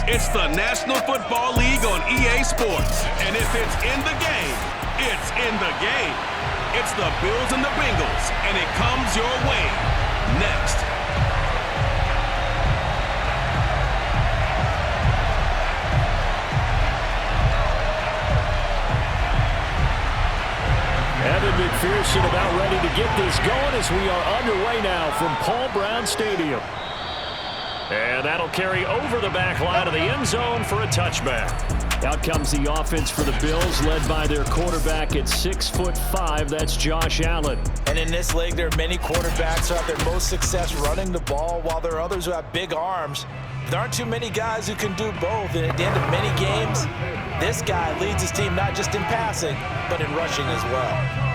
It's the National Football League on EA Sports. And if it's in the game, it's in the game. It's the Bills and the Bengals, and it comes your way next. Evan McPherson about ready to get this going as we are underway now from Paul Brown Stadium. And that'll carry over the back line of the end zone for a touchback. Out comes the offense for the Bills, led by their quarterback at 6'5". That's Josh Allen. And in this league, there are many quarterbacks who have their most success running the ball, while there are others who have big arms. There aren't too many guys who can do both. And at the end of many games, this guy leads his team not just in passing, but in rushing as well.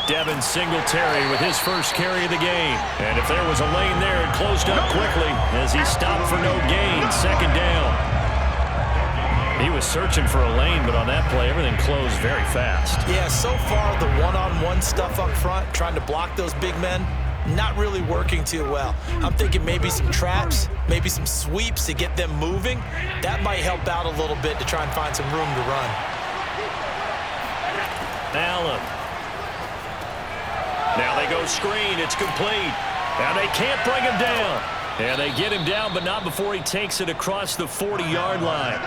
Devin Singletary with his first carry of the game. And if there was a lane there, it closed up quickly as he stopped for no gain. Second down. He was searching for a lane, but on that play, everything closed very fast. Yeah, so far the one-on-one stuff up front, trying to block those big men, not really working too well. I'm thinking maybe some traps, maybe some sweeps to get them moving. That might help out a little bit to try and find some room to run. Allen. Now they go screen. It's complete. Now they can't bring him down. And they get him down, but not before he takes it across the 40-yard line.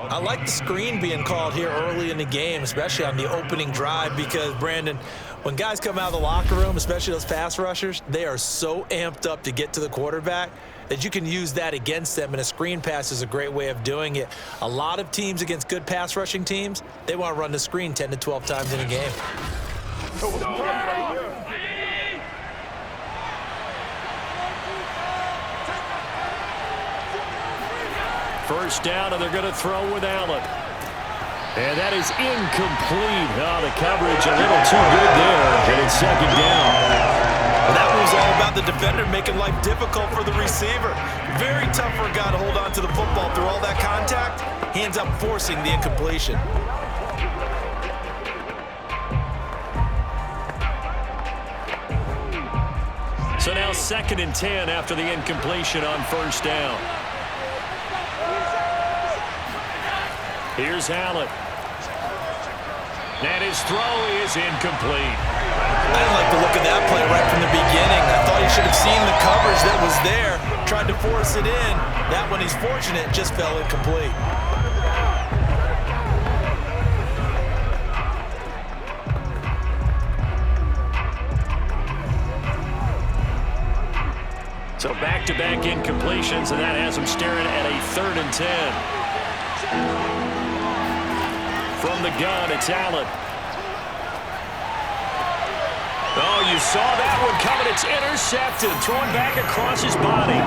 I like the screen being called here early in the game, especially on the opening drive, because, Brandon, when guys come out of the locker room, especially those pass rushers, they are so amped up to get to the quarterback that you can use that against them, and a screen pass is a great way of doing it. A lot of teams against good pass rushing teams, they want to run the screen 10 to 12 times in a game. First down, and they're going to throw with Allen. And that is incomplete. Oh, the coverage a little too good there, and it's second down. Well, that was all about the defender making life difficult for the receiver. Very tough for a guy to hold on to the football through all that contact. He ends up forcing the incompletion. So now 2nd and 10 after the incompletion on first down. Here's Allen. And his throw is incomplete. I didn't like the look of that play right from the beginning. I thought he should have seen the coverage that was there, tried to force it in. That one, he's fortunate, just fell incomplete. So back-to-back incompletions, and that has him staring at a 3rd and 10. From the gun, it's Allen. Oh, you saw that one coming. It's intercepted. Thrown back across his body.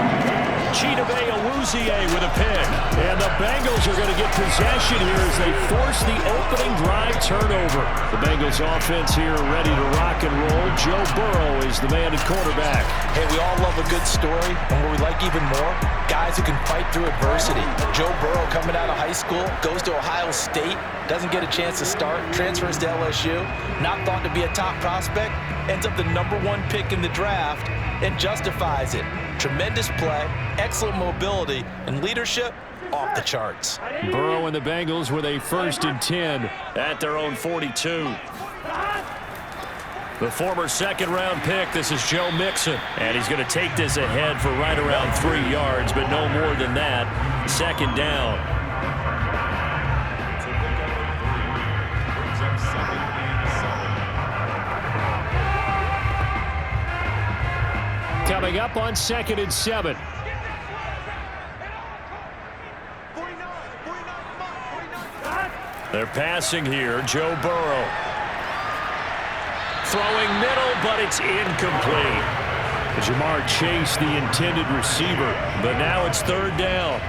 Chidobe Awuzie with a pick. And the Bengals are going to get possession here as they force the opening drive turnover. The Bengals offense here ready to rock and roll. Joe Burrow is the man at quarterback. Hey, we all love a good story, and what we like even more, guys who can fight through adversity. Joe Burrow coming out of high school, goes to Ohio State, doesn't get a chance to start, transfers to LSU, not thought to be a top prospect, ends up the #1 pick in the draft, and justifies it. Tremendous play, excellent mobility, and leadership off the charts. Burrow and the Bengals with a 1st and 10 at their own 42. The former 2nd-round pick, this is Joe Mixon. And he's going to take this ahead for right around 3 yards, but no more than that. 2nd down. Coming up on 2nd and 7. They're passing here. Joe Burrow. Throwing middle, but it's incomplete. Jamar Chase, the intended receiver, but now it's 3rd down.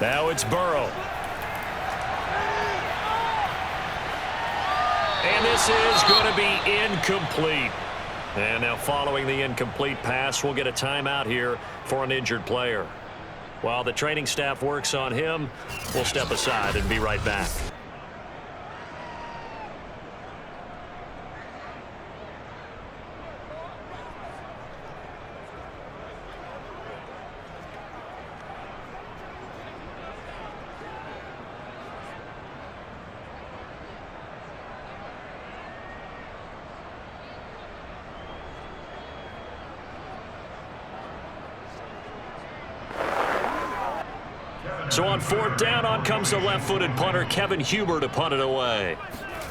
Now it's Burrow. And this is going to be incomplete. And now following the incomplete pass, we'll get a timeout here for an injured player. While the training staff works on him, we'll step aside and be right back. So on fourth down, on comes the left-footed punter, Kevin Huber, to punt it away.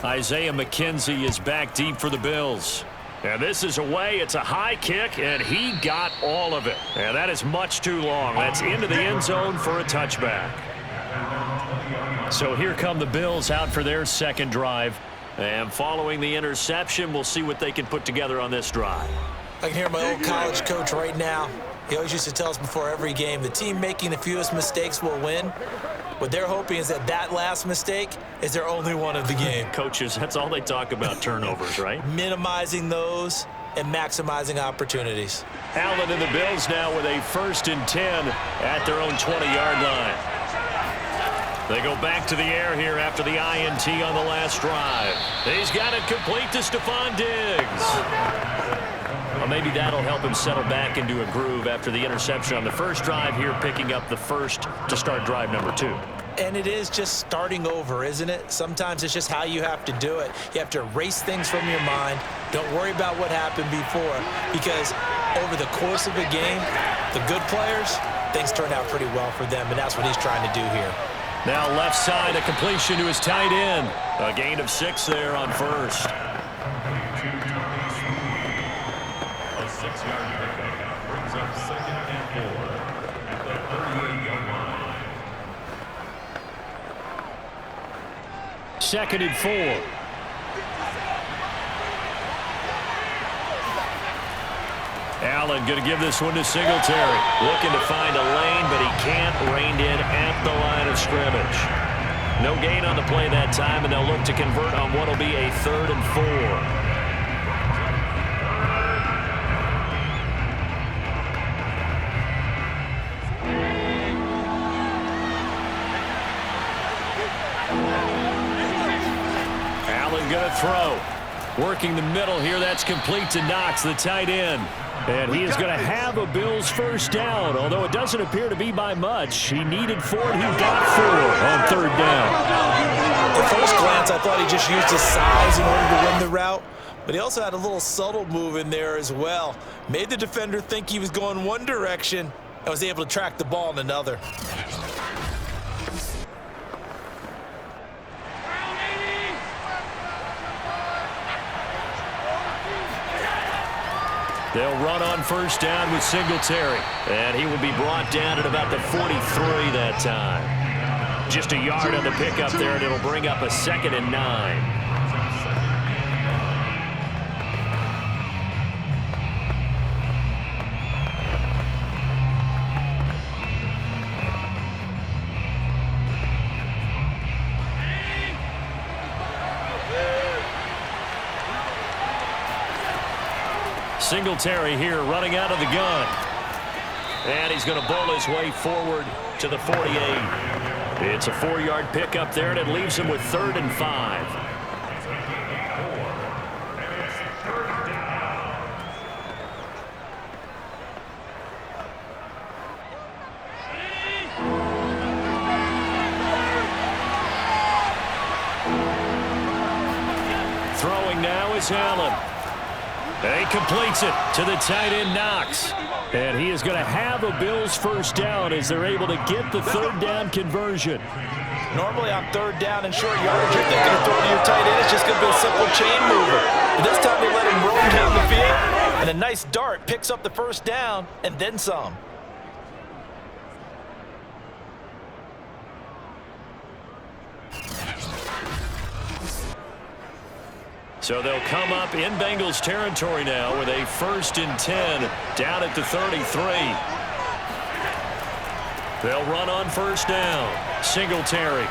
Isaiah McKenzie is back deep for the Bills. And this is away. It's a high kick, and he got all of it. And that is much too long. That's into the end zone for a touchback. So here come the Bills out for their second drive. And following the interception, we'll see what they can put together on this drive. I can hear my old college coach right now. He always used to tell us before every game, the team making the fewest mistakes will win. What they're hoping is that that last mistake is their only one of the game. Coaches, that's all they talk about, turnovers, right? Minimizing those and maximizing opportunities. Allen and the Bills now with a 1st and 10 at their own 20-yard line. They go back to the air here after the INT on the last drive. He's got it complete to Stephon Diggs. Well, maybe that'll help him settle back into a groove after the interception on the first drive here, picking up the first to start drive number 2. And it is just starting over, isn't it? Sometimes it's just how you have to do it. You have to erase things from your mind. Don't worry about what happened before, because over the course of a game, the good players, things turn out pretty well for them, and that's what he's trying to do here. Now left side, a completion to his tight end. A gain of 6 there on first. Second and 4. Allen going to give this one to Singletary. Looking to find a lane, but he can't. Reined in at the line of scrimmage. No gain on the play that time, and they'll look to convert on what will be a 3rd and 4. Going to throw. Working the middle here. That's complete to Knox, the tight end. And he is going to have a Bills first down, although it doesn't appear to be by much. He needed 4, and he got 4 on 3rd down. At first glance, I thought he just used his size in order to win the route, but he also had a little subtle move in there as well. Made the defender think he was going one direction and was able to track the ball in another. They'll run on first down with Singletary. And he will be brought down at about the 43 that time. Just a yard on the pickup there, and it'll bring up a 2nd and 9. Singletary here running out of the gun. And he's going to bowl his way forward to the 48. It's a 4-yard pickup there, and it leaves him with 3rd and 5. Throwing now is Allen. And he completes it to the tight end, Knox. And he is going to have a Bills first down as they're able to get the 3rd down conversion. Normally on 3rd down and short yardage, you're thinking of throwing to your tight end. It's just going to be a simple chain mover. But this time they let him roam down the field, and a nice dart picks up the first down and then some. So they'll come up in Bengals territory now with a 1st and 10 down at the 33. They'll run on first down. Singletary.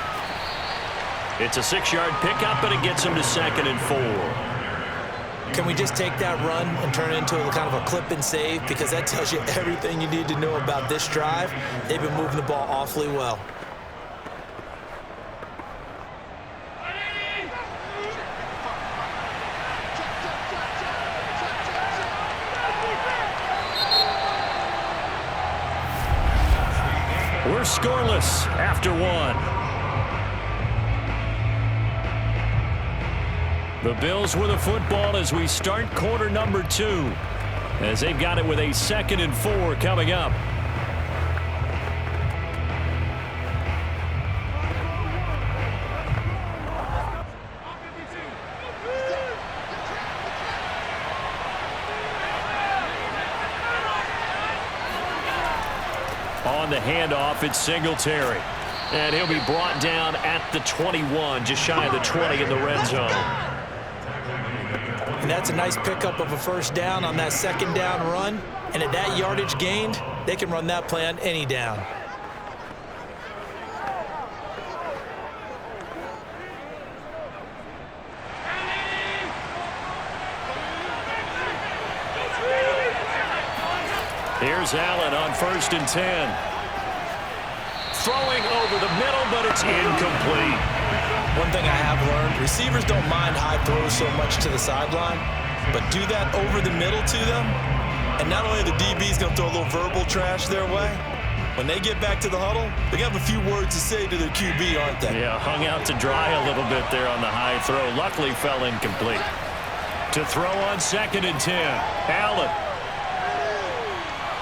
It's a 6-yard pickup, and it gets him to 2nd and 4. Can we just take that run and turn it into a kind of a clip and save? Because that tells you everything you need to know about this drive. They've been moving the ball awfully well. We're scoreless after 1. The Bills with the football as we start quarter number 2. As they've got it with a 2nd and 4 coming up. On the handoff, it's Singletary. And he'll be brought down at the 21, just shy of the 20 in the red zone. And that's a nice pickup of a first down on that 2nd down run. And at that yardage gained, they can run that play on any down. Here's Allen on 1st and 10. Throwing over the middle, but it's incomplete. One thing I have learned, receivers don't mind high throws so much to the sideline, but do that over the middle to them, and not only are the DBs going to throw a little verbal trash their way, when they get back to the huddle, they have a few words to say to their QB, aren't they? Yeah, hung out to dry a little bit there on the high throw. Luckily fell incomplete. To throw on 2nd and 10, Allen.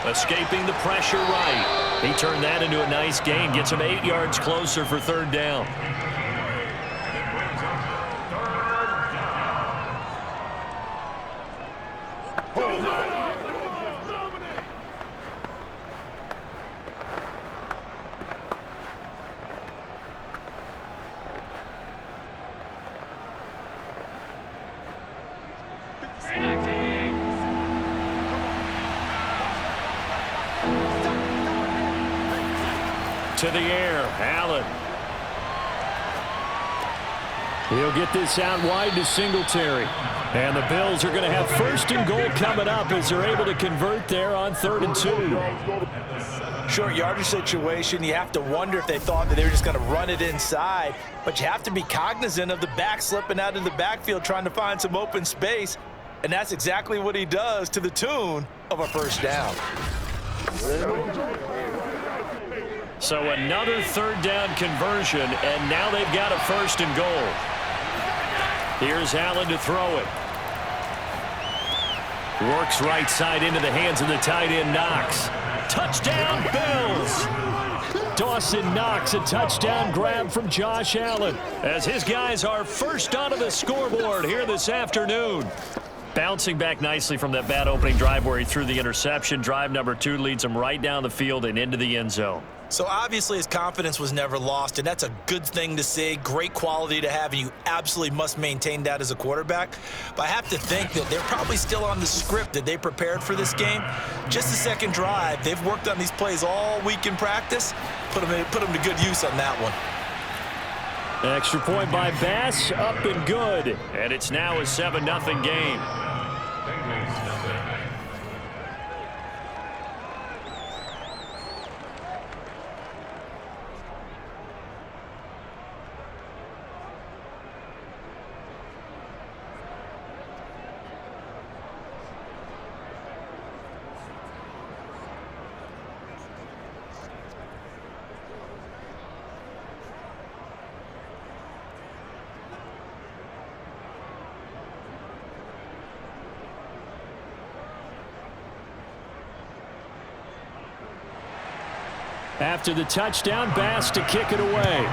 Escaping the pressure right. He turned that into a nice gain. Gets him 8 yards closer for 3rd down. To the air, Allen. He'll get this out wide to Singletary. And the Bills are going to have 1st and goal coming up as they're able to convert there on 3rd and 2. Short yardage situation, you have to wonder if they thought that they were just going to run it inside. But you have to be cognizant of the back slipping out of the backfield trying to find some open space. And that's exactly what he does to the tune of a 1st down. So another 3rd down conversion, and now they've got a 1st and goal. Here's Allen to throw it. Works right side into the hands of the tight end, Knox. Touchdown, Bills! Dawson Knox, a touchdown grab from Josh Allen, as his guys are first onto the scoreboard here this afternoon. Bouncing back nicely from that bad opening drive where he threw the interception. Drive number 2 leads him right down the field and into the end zone. So obviously his confidence was never lost, and that's a good thing to see. Great quality to have, and you absolutely must maintain that as a quarterback. But I have to think that they're probably still on the script that they prepared for this game. Just the 2nd drive, they've worked on these plays all week in practice. Put them to good use on that one. Extra point by Bass, up and good. And it's now a 7-0 game. After the touchdown, Bass to kick it away.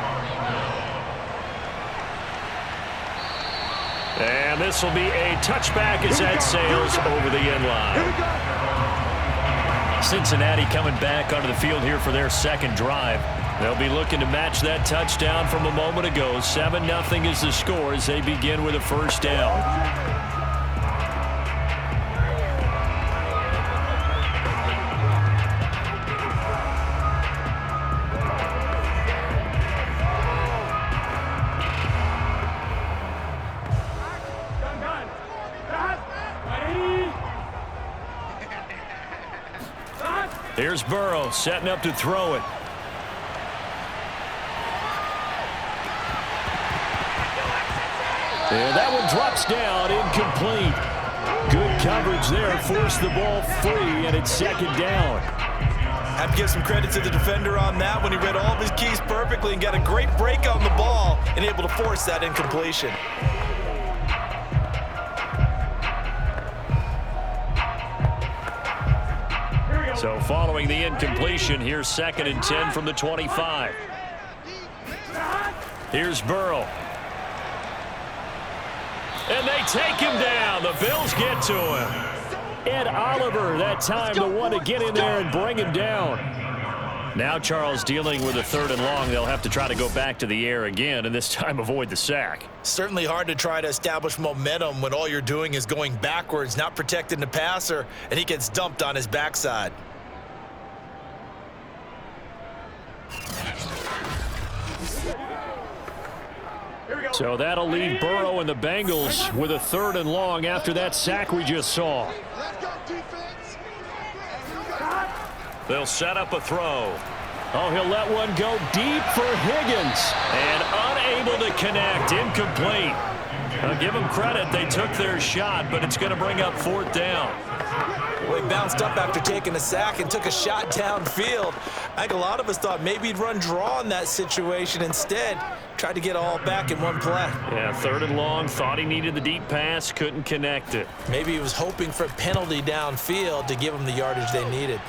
And this will be a touchback as that sails over the end line. Cincinnati coming back onto the field here for their 2nd drive. They'll be looking to match that touchdown from a moment ago. 7-0 is the score as they begin with a 1st down. Here's Burrow setting up to throw it. And that one drops down, incomplete. Good coverage there, forced the ball free, and it's second down. Have to give some credit to the defender on that when he read all of his keys perfectly and got a great break on the ball and able to force that incompletion. So following the incompletion, here's 2nd and 10 from the 25. Here's Burrow. And they take him down. The Bills get to him. Ed Oliver that time the one to get in there and bring him down. Now Charles dealing with a 3rd and long. They'll have to try to go back to the air again and this time avoid the sack. Certainly hard to try to establish momentum when all you're doing is going backwards, not protecting the passer, and he gets dumped on his backside. So that'll leave Burrow and the Bengals with a 3rd and long after that sack we just saw. They'll set up a throw. Oh, he'll let one go deep for Higgins. And unable to connect. Incomplete. I'll give them credit. They took their shot, but it's going to bring up 4th down. Well, he bounced up after taking a sack and took a shot downfield. I think a lot of us thought maybe he'd run draw in that situation. Instead, tried to get all back in one play. Yeah, 3rd and long. Thought he needed the deep pass. Couldn't connect it. Maybe he was hoping for a penalty downfield to give them the yardage they needed.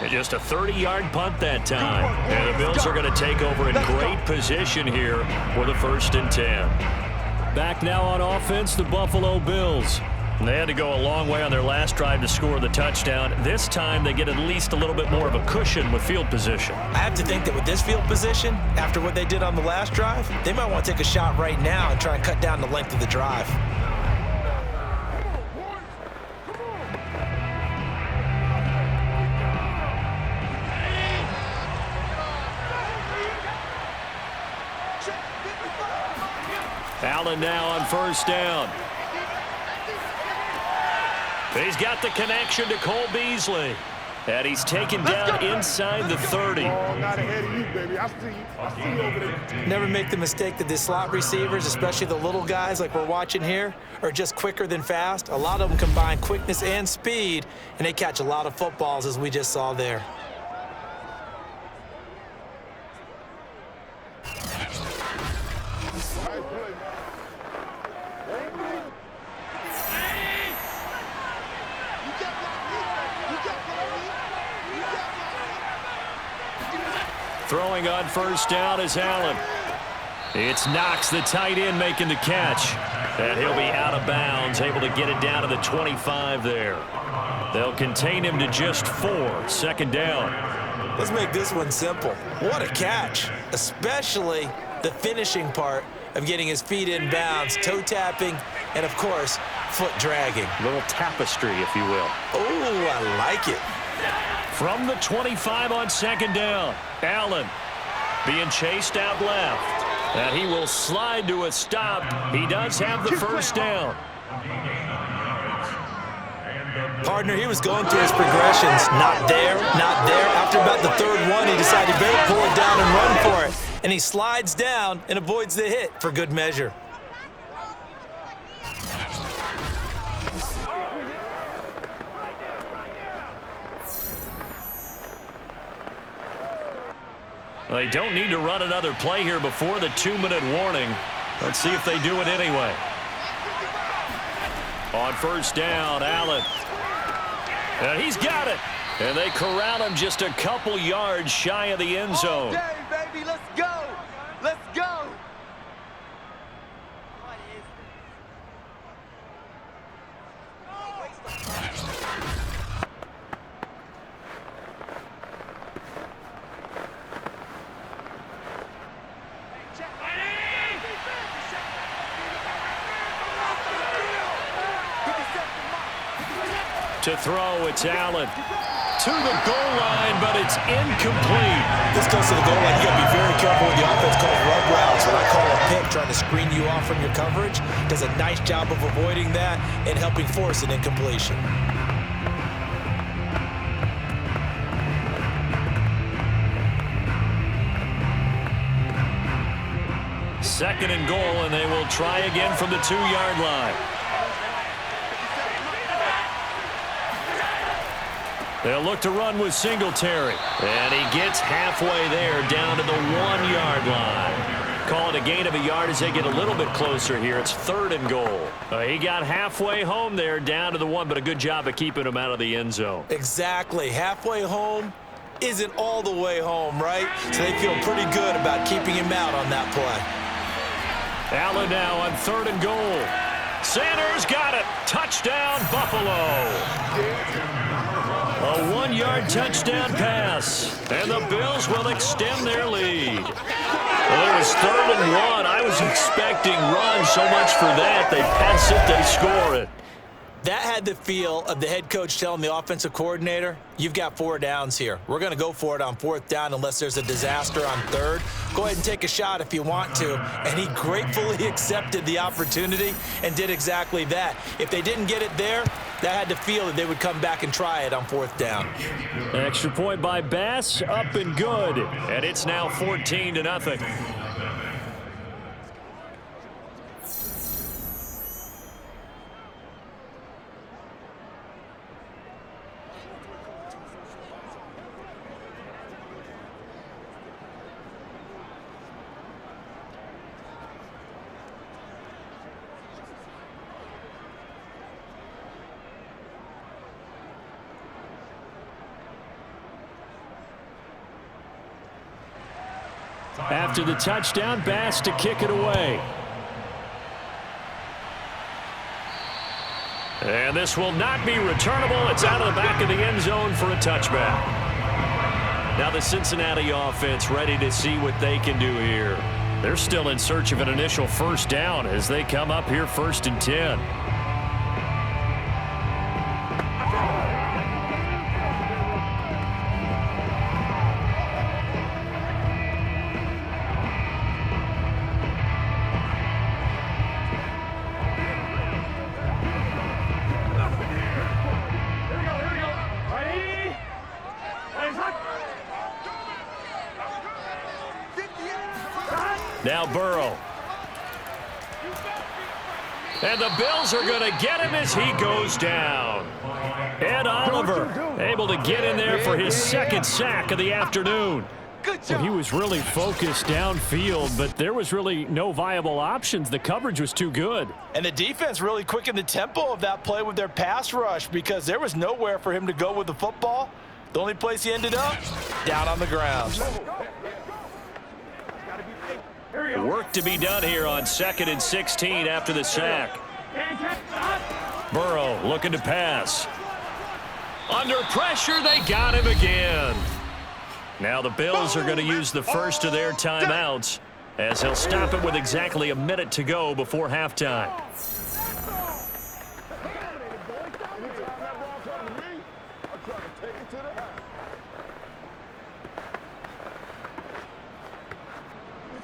And just a 30-yard punt that time. And the Bills are going to take over in great position here with a 1st and 10. Back now on offense, the Buffalo Bills. They had to go a long way on their last drive to score the touchdown. This time they get at least a little bit more of a cushion with field position. I have to think that with this field position, after what they did on the last drive, they might want to take a shot right now and try and cut down the length of the drive. Allen now on 1st down. He's got the connection to Cole Beasley. And he's taken down inside the 30. Never make the mistake that the slot receivers, especially the little guys like we're watching here, are just quicker than fast. A lot of them combine quickness and speed, and they catch a lot of footballs, as we just saw there. Throwing on 1st down is Allen. It's Knox, the tight end, making the catch. And he'll be out of bounds, able to get it down to the 25 there. They'll contain him to just 4, 2nd down. Let's make this one simple. What a catch, especially the finishing part of getting his feet in bounds, toe tapping, and, of course, foot dragging. A little tapestry, if you will. Oh, I like it. From the 25 on 2nd down, Allen being chased out left. And he will slide to a stop. He does have the 1st down. Partner, he was going through his progressions. Not there, not there. After about the 3rd one, he decided to pull it down and run for it. And he slides down and avoids the hit for good measure. They don't need to run another play here before the 2-minute warning. Let's see if they do it anyway. On 1st down, Allen. And he's got it. And they corral him just a couple yards shy of the end zone. Okay, baby, let's go. Let's go. To throw, it's Allen. to the goal line, but it's incomplete. This goes to the goal line. You got to be very careful with the offense calls rub routes. What I call a pick, trying to screen you off from your coverage. Does a nice job of avoiding that and helping force an incompletion. Second and goal, and they will try again from the 2-yard line. They'll look to run with Singletary. And he gets halfway there, down to the 1-yard line. Call it a gain of a yard as they get a little bit closer here. It's third and goal. He got halfway home there, down to the 1, but a good job of keeping him out of the end zone. Exactly. Halfway home isn't all the way home, right? So they feel pretty good about keeping him out on that play. Allen now on third and goal. Sanders got it. Touchdown, Buffalo. A 1-yard touchdown pass. And the Bills will extend their lead. Well, it was third and 1. I was expecting run so much for that. They pass it, they score it. That had the feel of the head coach telling the offensive coordinator, you've got 4 downs here. We're going to go for it on 4th down unless there's a disaster on 3rd. Go ahead and take a shot if you want to. And he gratefully accepted the opportunity and did exactly that. If they didn't get it there, that had the feel that they would come back and try it on 4th down. An extra point by Bass, up and good. And it's now 14-0. After the touchdown, Bass to kick it away. And this will not be returnable. It's out of the back of the end zone for a touchback. Now the Cincinnati offense ready to see what they can do here. They're still in search of an initial first down as they come up here 1st and 10. Now Burrow. And the Bills are going to get him as he goes down. Ed Oliver able to get in there for his 2nd sack of the afternoon. Well, he was really focused downfield, but there was really no viable options. The coverage was too good. And the defense really quickened the tempo of that play with their pass rush because there was nowhere for him to go with the football. The only place he ended up, down on the ground. Work to be done here on 2nd and 16 after the sack. Burrow looking to pass. Under pressure, they got him again. Now the Bills are going to use the first of their timeouts as he'll stop it with exactly a minute to go before halftime.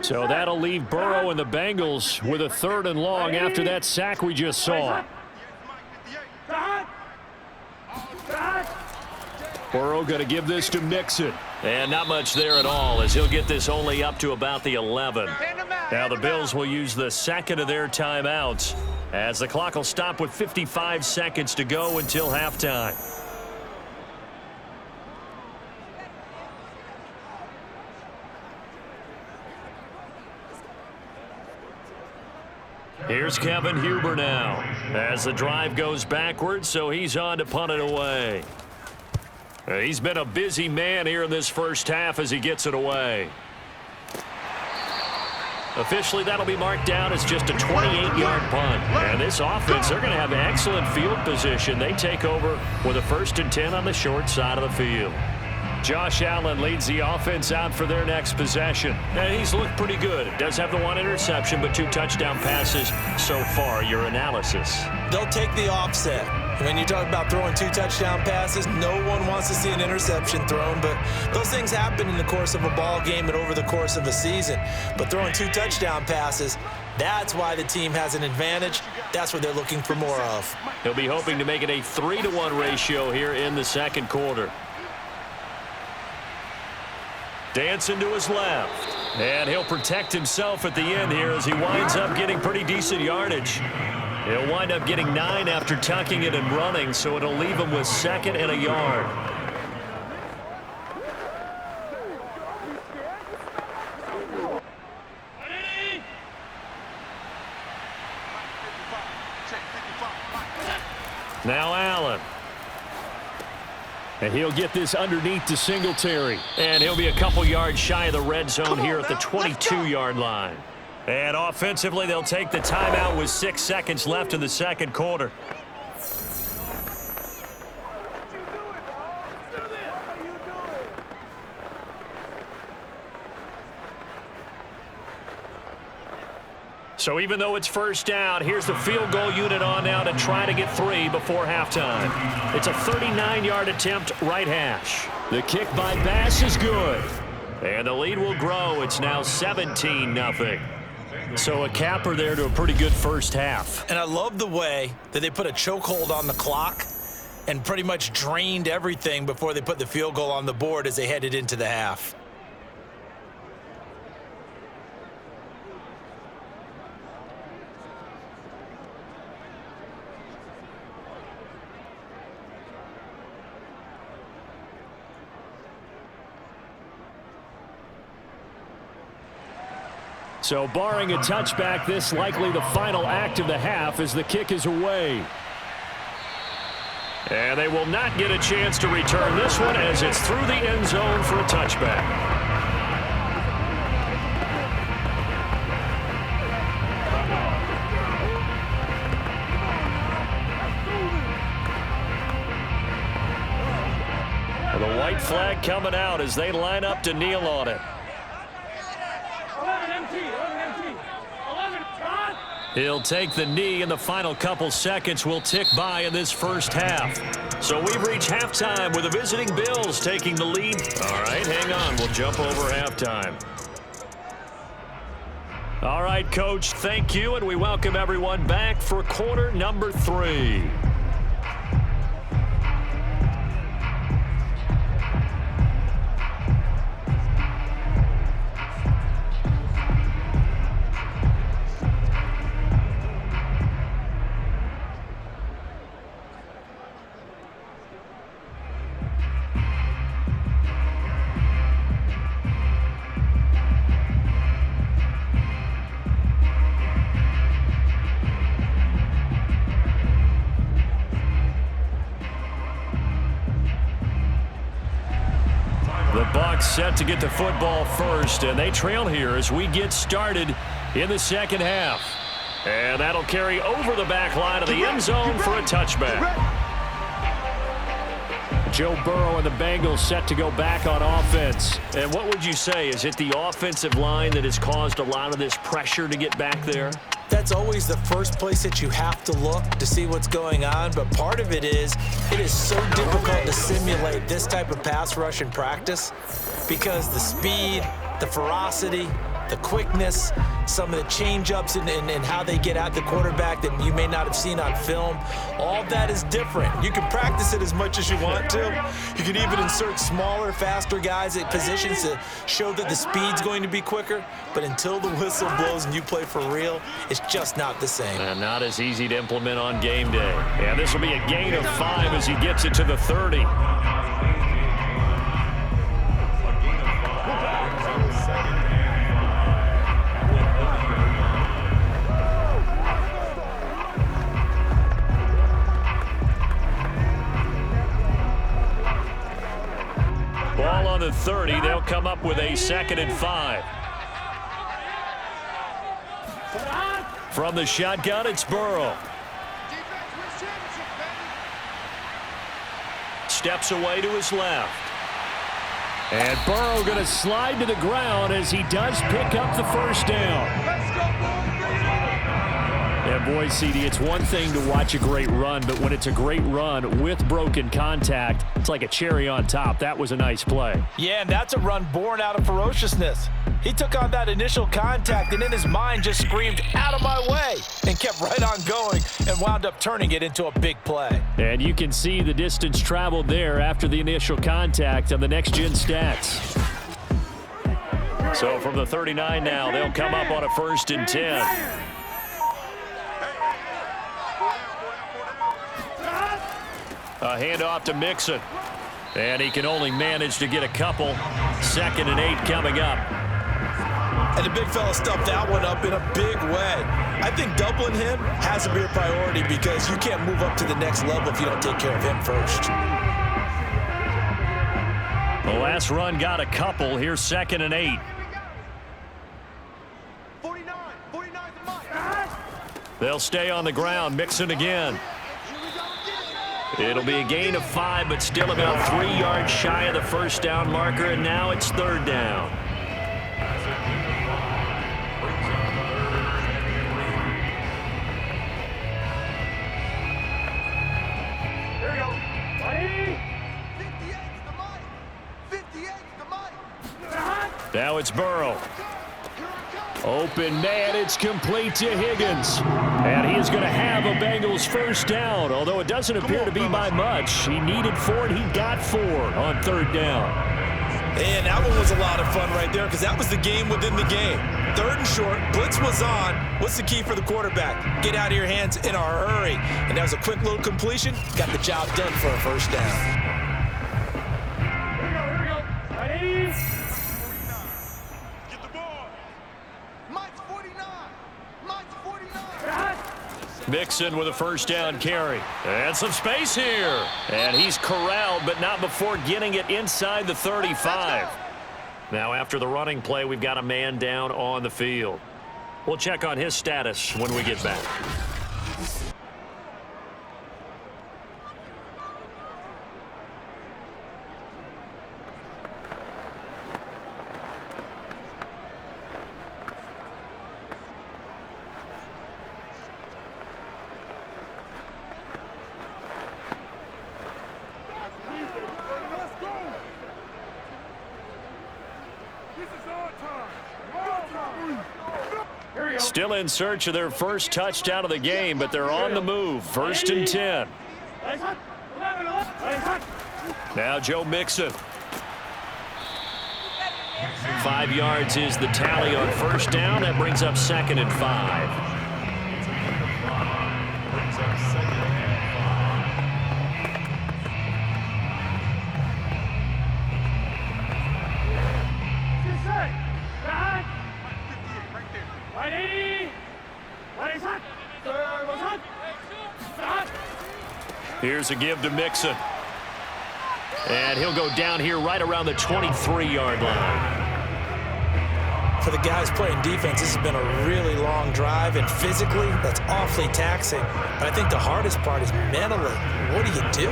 So that'll leave Burrow and the Bengals with a 3rd and long after that sack we just saw. Burrow going to give this to Mixon. And not much there at all as he'll get this only up to about the 11. Now the Bills will use the 2nd of their timeouts as the clock will stop with 55 seconds to go until halftime. Here's Kevin Huber now as the drive goes backwards, so he's on to punt it away. He's been a busy man here in this first half as he gets it away. Officially, that'll be marked down as just a 28-yard punt. And this offense, they're going to have excellent field position. They take over with a 1st and 10 on the short side of the field. Josh Allen leads the offense out for their next possession. And he's looked pretty good. Does have the 1 interception, but 2 touchdown passes so far. Your analysis. They'll take the offset. When you talk about throwing 2 touchdown passes, no one wants to see an interception thrown, but those things happen in the course of a ball game and over the course of a season. But throwing 2 touchdown passes, that's why the team has an advantage. That's what they're looking for more of. He'll be hoping to make it a 3-to-1 ratio here in the second quarter. Dancing to his left. And he'll protect himself at the end here as he winds up getting pretty decent yardage. He'll wind up getting 9 after tucking it and running, so it'll leave him with 2nd and a yard. Now Allen. And he'll get this underneath to Singletary. And he'll be a couple yards shy of the red zone here at the 22-yard line. And offensively, they'll take the timeout with 6 seconds left in the second quarter. So even though it's first down, here's the field goal unit on now to try to get 3 before halftime. It's a 39-yard attempt, right hash. The kick by Bass is good. And the lead will grow. It's now 17-0. So a capper there to a pretty good first half. And I love the way that they put a chokehold on the clock and pretty much drained everything before they put the field goal on the board as they headed into the half. So barring a touchback, this likely the final act of the half as the kick is away. And they will not get a chance to return this one as it's through the end zone for a touchback. The white flag coming out as they line up to kneel on it. He'll take the knee, and the final couple seconds will tick by in this first half. So we've reached halftime with the visiting Bills taking the lead. All right, hang on. We'll jump over halftime. All right, Coach, thank you, and we welcome everyone back for quarter number 3. Set to get the football first, and they trail here as we get started in the second half. And that'll carry over the back line of the end zone for a touchback. Joe Burrow and the Bengals set to go back on offense. And what would you say? Is it the offensive line that has caused a lot of this pressure to get back there? That's always the first place that you have to look to see what's going on, but part of it is so difficult to simulate this type of pass rush in practice because the speed, the ferocity, the quickness, some of the change-ups and how they get at the quarterback that you may not have seen on film, all that is different. You can practice it as much as you want to. You can even insert smaller, faster guys at positions to show that the speed's going to be quicker, but until the whistle blows and you play for real, it's just not the same. And not as easy to implement on game day. And this will be a gain of 5 as he gets it to the 30. Ball on the 30. They'll come up with a 2nd and 5. From the shotgun, it's Burrow. Steps away to his left. And Burrow going to slide to the ground as he does pick up the first down. And boy, CD, it's one thing to watch a great run, but when it's a great run with broken contact, it's like a cherry on top. That was a nice play. Yeah, and that's a run born out of ferociousness. He took on that initial contact and in his mind just screamed, "Out of my way," and kept right on going and wound up turning it into a big play. And you can see the distance traveled there after the initial contact on the next-gen stats. So from the 39 now, they'll come up on a 1st and 10. A handoff to Mixon. And he can only manage to get a couple. 2nd and 8 coming up. And the big fella stuffed that one up in a big way. I think doubling him has to be a priority because you can't move up to the next level if you don't take care of him first. The last run got a couple. Here's 2nd and 8. 49 the mark. They'll stay on the ground. Mixon again. It'll be a gain of 5, but still about 3 yards shy of the 1st down marker, and now it's 3rd down. There we go. 58's the mic. 58's the mic. Now it's Burrow. Open man, it's complete to Higgins. And he is going to have a Bengals 1st down, although it doesn't appear to be by much. He needed 4, and he got 4 on 3rd down. And that one was a lot of fun right there because that was the game within the game. 3rd and short, blitz was on. What's the key for the quarterback? Get out of your hands in a hurry. And that was a quick little completion. Got the job done for a 1st down. Here we go. Ready? Get the ball. Mike's 49. Mike's 49. Mixon with a 1st down carry. And some space here. And he's corralled, but not before getting it inside the 35. Now, after the running play, we've got a man down on the field. We'll check on his status when we get back. Still in search of their 1st touchdown of the game, but they're on the move. 1st and 10. Now Joe Mixon. 5 yards is the tally on 1st down. That brings up 2nd and 5. Here's a give to Mixon. And he'll go down here right around the 23-yard line. For the guys playing defense, this has been a really long drive, and physically, that's awfully taxing. But I think the hardest part is mentally. What do you do?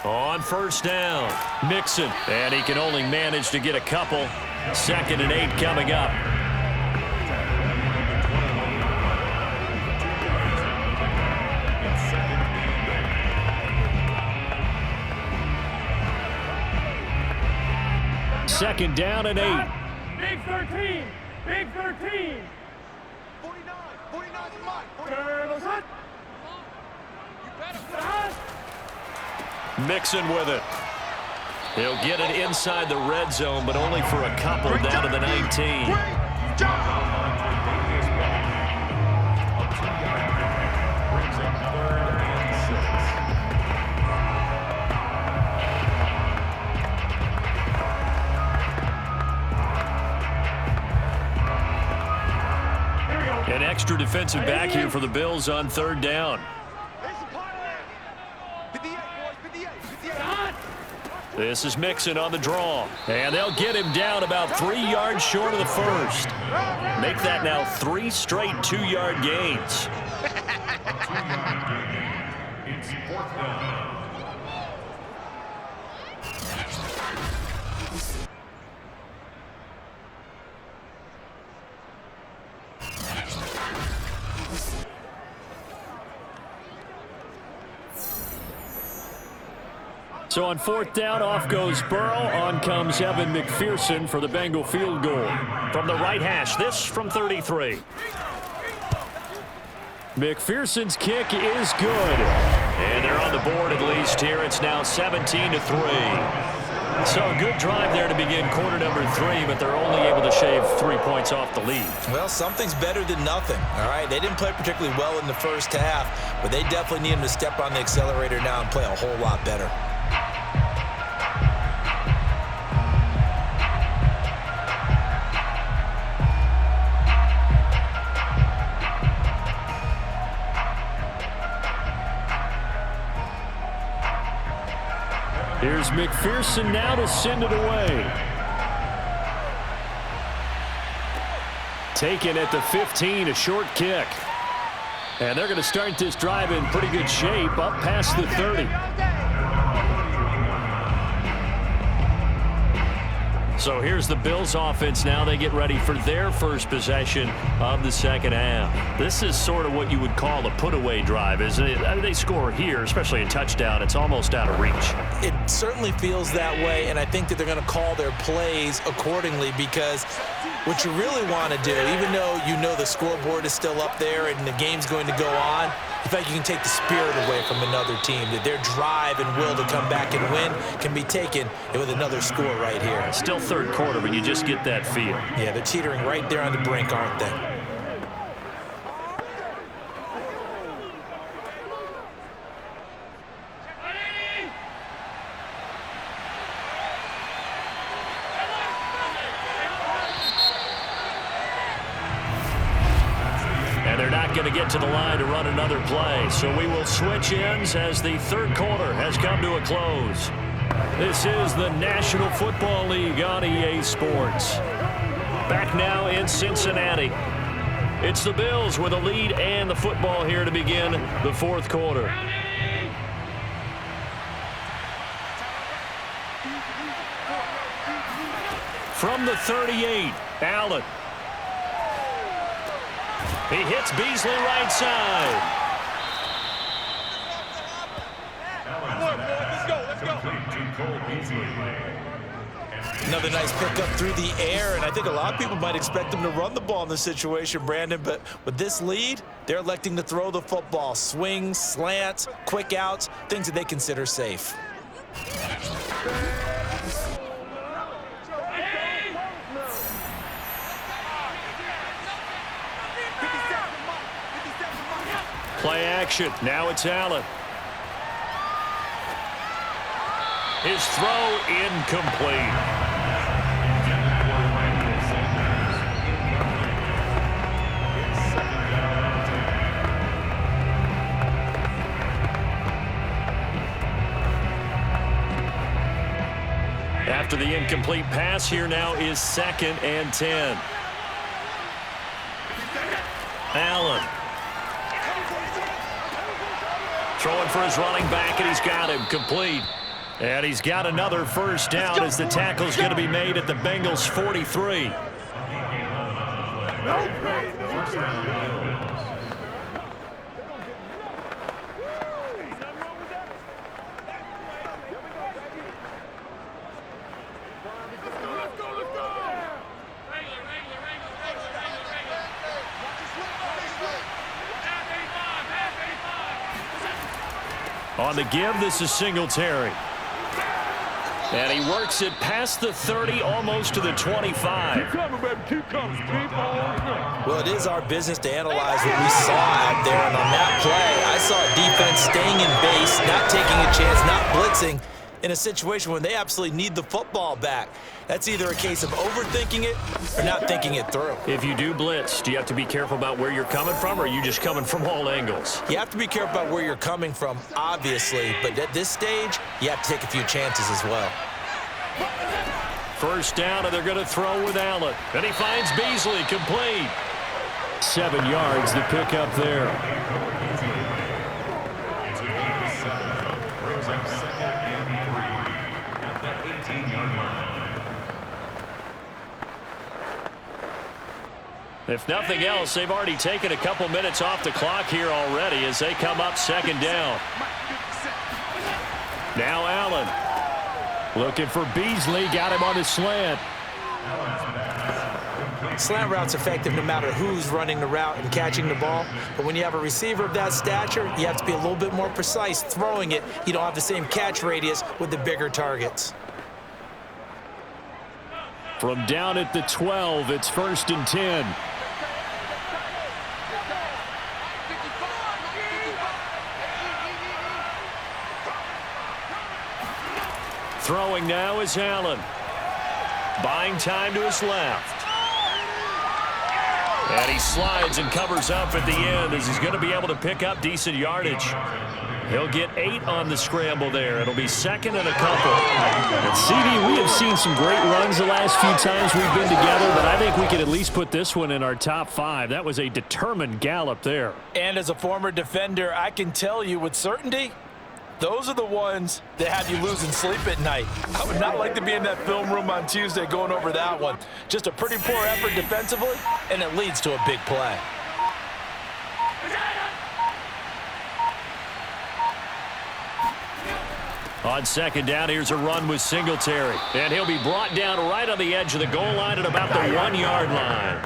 On 1st down, Mixon, and he can only manage to get a couple. 2nd and 8 coming up. Second down and 8. Big 13. Big 13. 49. 49's the mic. Turtles hut. Mixon with it. He'll get it inside the red zone, but only for a couple down to the 19. Great job. An extra defensive back here for the Bills on 3rd down. This is Mixon on the draw. And they'll get him down about 3 yards short of the 1st. Make that now 3 straight 2-yard gains. It's 4th down. So on fourth down, off goes Burrow. On comes Evan McPherson for the Bengal field goal. From the right hash, this from 33. McPherson's kick is good. And they're on the board at least here. It's now 17-3. So a good drive there to begin quarter number 3, but they're only able to shave 3 points off the lead. Well, something's better than nothing, all right? They didn't play particularly well in the first half, but they definitely need them to step on the accelerator now and play a whole lot better. Here's McPherson now to send it away. Taken at the 15, a short kick. And they're going to start this drive in pretty good shape, up past the 30. So here's the Bills offense now. They get ready for their first possession of the second half. This is sort of what you would call a put-away drive, isn't it? I mean, they score here, especially a touchdown. It's almost out of reach. It certainly feels that way, and I think that they're going to call their plays accordingly because what you really want to do, even though you know the scoreboard is still up there and the game's going to go on, in fact, you can take the spirit away from another team, that their drive and will to come back and win can be taken with another score right here. Still third quarter, but you just get that feel. Yeah, they're teetering right there on the brink, aren't they? Going to get to the line to run another play. So we will switch ends as the third quarter has come to a close. This is the National Football League on EA Sports. Back now in Cincinnati. It's the Bills with a lead and the football here to begin the fourth quarter. From the 38, Allen. He hits Beasley right side. Another nice pickup through the air, and I think a lot of people might expect them to run the ball in this situation, Brandon, but with this lead, they're electing to throw the football. Swings, slants, quick outs, things that they consider safe. Play action. Now it's Allen. His throw incomplete. After the incomplete pass, here now is 2nd and 10. Allen. Throwing for his running back, and he's got him complete. And he's got another first down as the tackle's going to be made at the Bengals 43. On the give, this is Singletary. And he works it past the 30, almost to the 25. Well, it is our business to analyze what we saw out there. And on that play, I saw a defense staying in base, not taking a chance, not blitzing in a situation when they absolutely need the football back. That's either a case of overthinking it or not thinking it through. If you do blitz, do you have to be careful about where you're coming from, or are you just coming from all angles? You have to be careful about where you're coming from, obviously, but at this stage, you have to take a few chances as well. First down, and they're going to throw with Allen. And he finds Beasley, complete. 7 yards to pick up there. If nothing else, they've already taken a couple minutes off the clock here already as they come up 2nd down. Now Allen. Looking for Beasley. Got him on his slant. Slant route's effective no matter who's running the route and catching the ball. But when you have a receiver of that stature, you have to be a little bit more precise throwing it. You don't have the same catch radius with the bigger targets. From down at the 12, it's 1st and 10. Throwing now is Allen. Buying time to his left. And he slides and covers up at the end as he's going to be able to pick up decent yardage. He'll get 8 on the scramble there. It'll be 2nd and a couple. And CD, we have seen some great runs the last few times we've been together, but I think we could at least put this one in our top 5. That was a determined gallop there. And as a former defender, I can tell you with certainty, those are the ones that have you losing sleep at night. I would not like to be in that film room on Tuesday going over that one. Just a pretty poor effort defensively, and it leads to a big play. On 2nd down, here's a run with Singletary. And he'll be brought down right on the edge of the goal line at about the 1-yard line.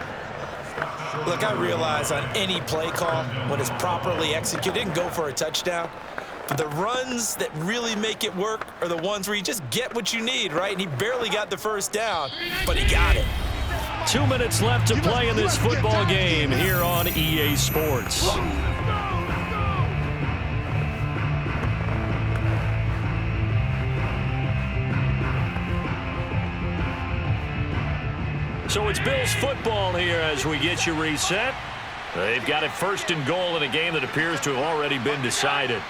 Look, I realize on any play call, when it's properly executed, it can go for a touchdown. But the runs that really make it work are the ones where you just get what you need, right? And he barely got the 1st down, but he got it. 2 minutes left to play in this football game here on EA Sports. So it's Bills football here as we get you reset. They've got it 1st and goal in a game that appears to have already been decided.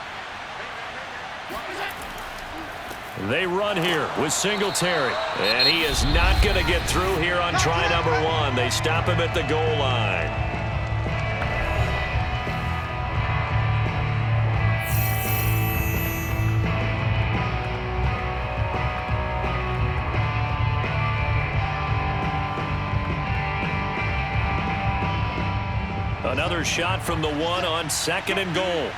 They run here with Singletary, and he is not going to get through here on try number 1. They stop him at the goal line. Another shot from the 1 on 2nd and goal.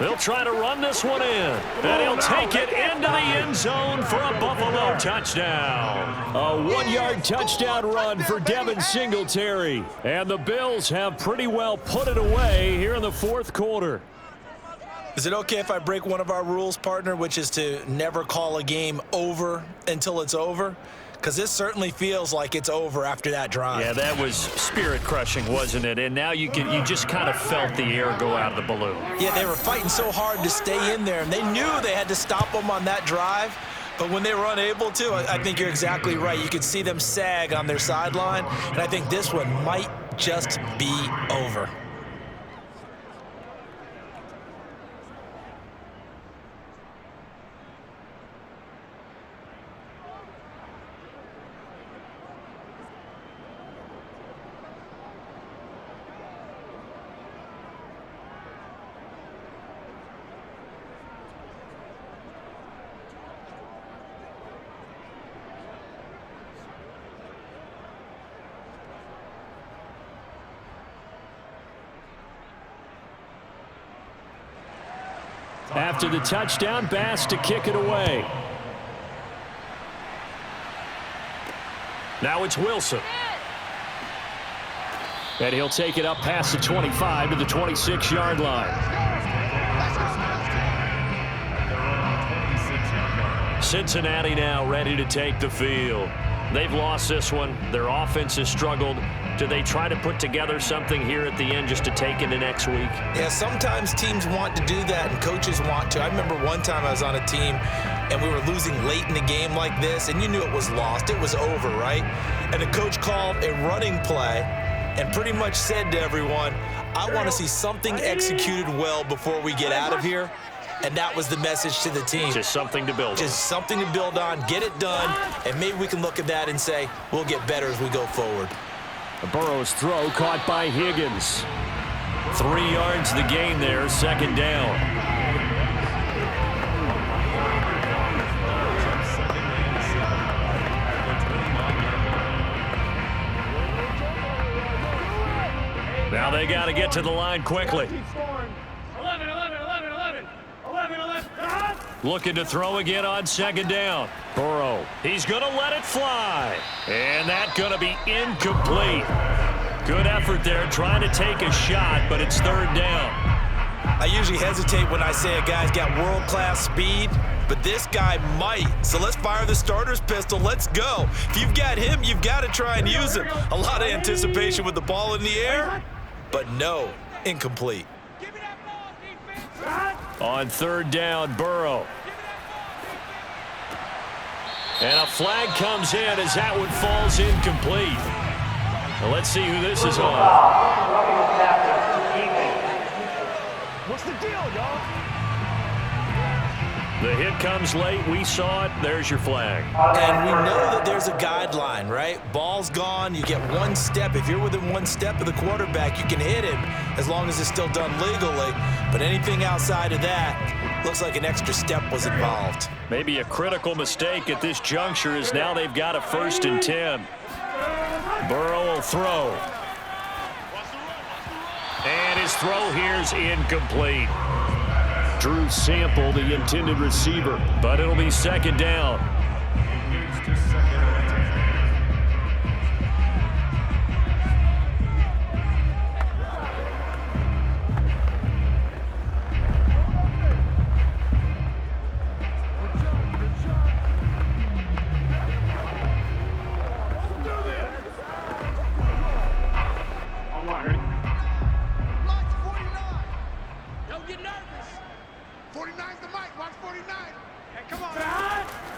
They'll try to run this one in, and he'll take it into the end zone for a Buffalo touchdown. A 1-yard touchdown run for Devin Singletary. And the Bills have pretty well put it away here in the 4th quarter. Is it okay if I break one of our rules, partner, which is to never call a game over until it's over? Because this certainly feels like it's over after that drive. Yeah, that was spirit-crushing, wasn't it? And now you just kind of felt the air go out of the balloon. Yeah, they were fighting so hard to stay in there, and they knew they had to stop them on that drive. But when they were unable to, I think you're exactly right. You could see them sag on their sideline, and I think this one might just be over. After the touchdown, Bass to kick it away. Now it's Wilson. And he'll take it up past the 25 to the 26-yard line. Cincinnati now ready to take the field. They've lost this one. Their offense has struggled. Do they try to put together something here at the end just to take into next week? Yeah, sometimes teams want to do that and coaches want to. I remember one time I was on a team and we were losing late in the game like this, and you knew it was lost. It was over, right? And the coach called a running play and pretty much said to everyone, I want to see something executed well before we get out of here. And that was the message to the team. Just something to build on. Just something to build on, get it done, and maybe we can look at that and say, we'll get better as we go forward. Burrow's throw caught by Higgins. 3 yards the gain there, 2nd down. Now they got to get to the line quickly. 11-11. Looking to throw again on second down. Burrow, he's going to let it fly. And that's going to be incomplete. Good effort there trying to take a shot, but it's third down. I usually hesitate when I say a guy's got world-class speed, but this guy might. So let's fire the starter's pistol. Let's go. If you've got him, you've got to try and use him. A lot of anticipation with the ball in the air, but no, incomplete. On third down, Burrow. And a flag comes in as that one falls incomplete. Well, let's see who this is on. What's the deal, y'all? The hit comes late. We saw it. There's your flag. And we know that there's a guideline, right? Ball's gone. You get one step. If you're within one step of the quarterback, you can hit him as long as it's still done legally. But anything outside of that, looks like an extra step was involved. Maybe a critical mistake at this juncture is now they've got a 1st and 10. Burrow will throw. And his throw here's incomplete. Drew Sample, the intended receiver, but it'll be second down.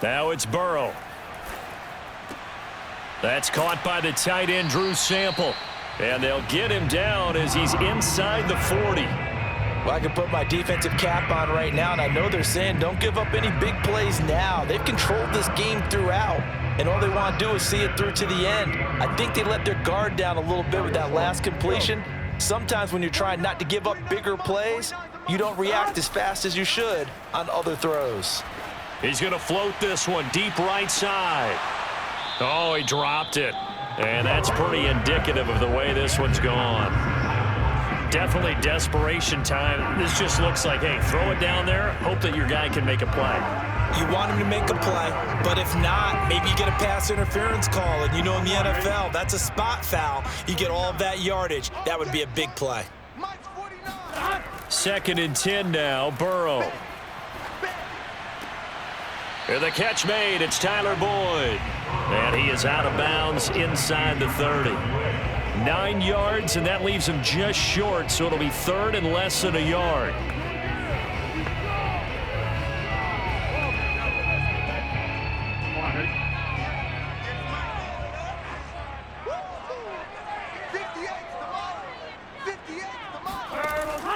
Now it's Burrow. That's caught by the tight end, Drew Sample. And they'll get him down as he's inside the 40. Well, I can put my defensive cap on right now, and I know they're saying don't give up any big plays now. They've controlled this game throughout, and all they want to do is see it through to the end. I think they let their guard down a little bit with that last completion. Sometimes when you're trying not to give up bigger plays, you don't react as fast as you should on other throws. He's going to float this one deep right side. Oh, he dropped it. And that's pretty indicative of the way this one's gone. Definitely desperation time. This just looks like, hey, throw it down there, hope that your guy can make a play. You want him to make a play, but if not, maybe you get a pass interference call. And you know in the NFL, that's a spot foul. You get all of that yardage. That would be a big play. 2nd and 10 now, Burrow. And the catch made, it's Tyler Boyd. And he is out of bounds inside the 30. 9 yards, and that leaves him just short, so it'll be 3rd and less than a yard.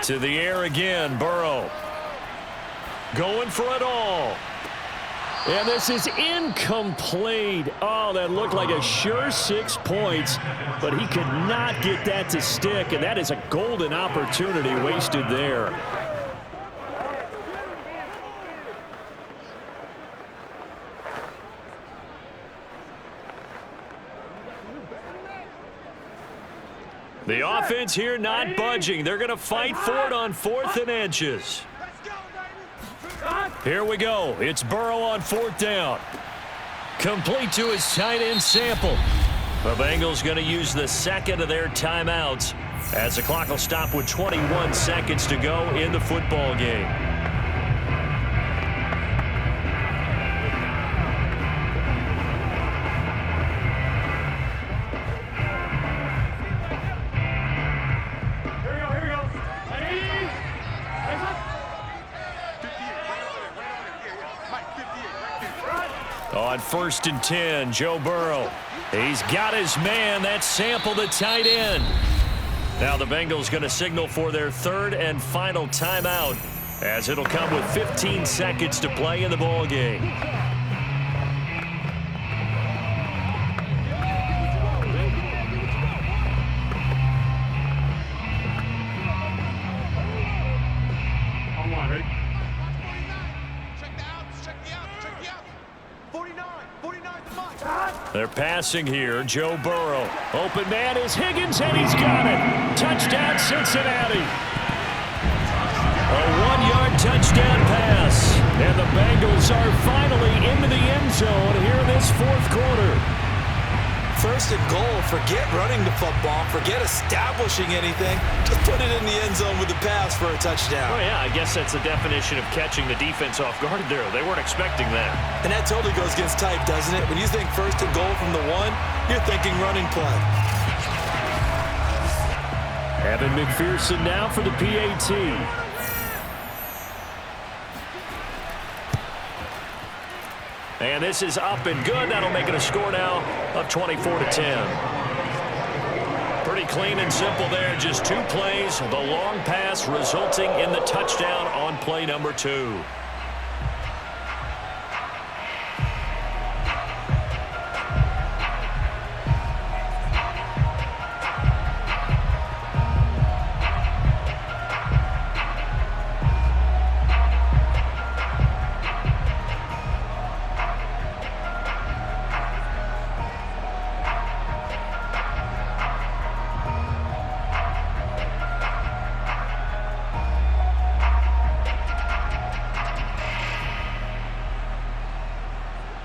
To the air again, Burrow. Going for it all. And this is incomplete. Oh, that looked like a sure 6 points, but he could not get that to stick, and that is a golden opportunity wasted there. The offense here not budging. They're going to fight for it on 4th and inches. Here we go. It's Burrow on 4th down. Complete to his tight end Sample. The Bengals going to use the 2nd of their timeouts as the clock will stop with 21 seconds to go in the football game. On 1st and 10, Joe Burrow. He's got his man. That's Sample, the tight end. Now the Bengals going to signal for their 3rd and final timeout, as it'll come with 15 seconds to play in the ball game. They're passing here. Joe Burrow. Open man is Higgins, and he's got it. Touchdown, Cincinnati. A 1-yard touchdown pass. And the Bengals are finally into the end zone here in this fourth quarter. First and goal, forget running the football, forget establishing anything. Just put it in the end zone with the pass for a touchdown. Oh, yeah, I guess that's the definition of catching the defense off guard there. They weren't expecting that. And that totally goes against type, doesn't it? When you think first and goal from the 1, you're thinking running play. Evan McPherson now for the PAT. And this is up and good. That'll make it a score now of 24-10. Pretty clean and simple there. Just 2 plays. The long pass resulting in the touchdown on play number 2.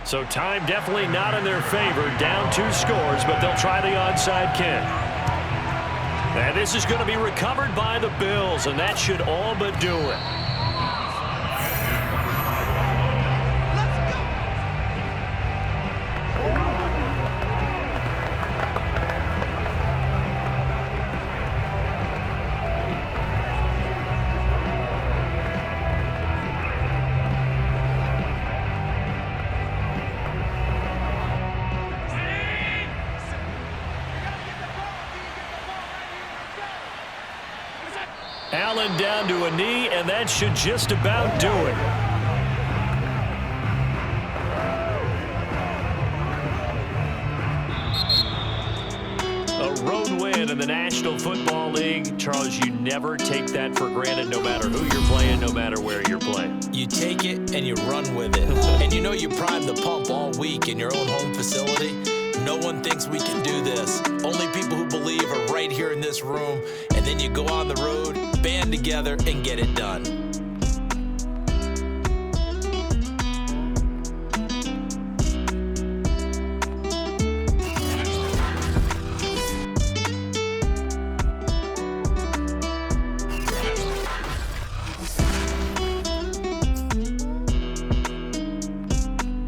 So time definitely not in their favor. Down 2 scores, but they'll try the onside kick. And this is going to be recovered by the Bills, and that should all but do it. Allen down to a knee, and that should just about do it. A road win in the National Football League. Charles, you never take that for granted, no matter who you're playing, no matter where you're playing. You take it and you run with it. And you know you primed the pump all week in your own home facility. No one thinks we can do this. Only people who believe are right here in this room. And then you go on the road, band together, and get it done.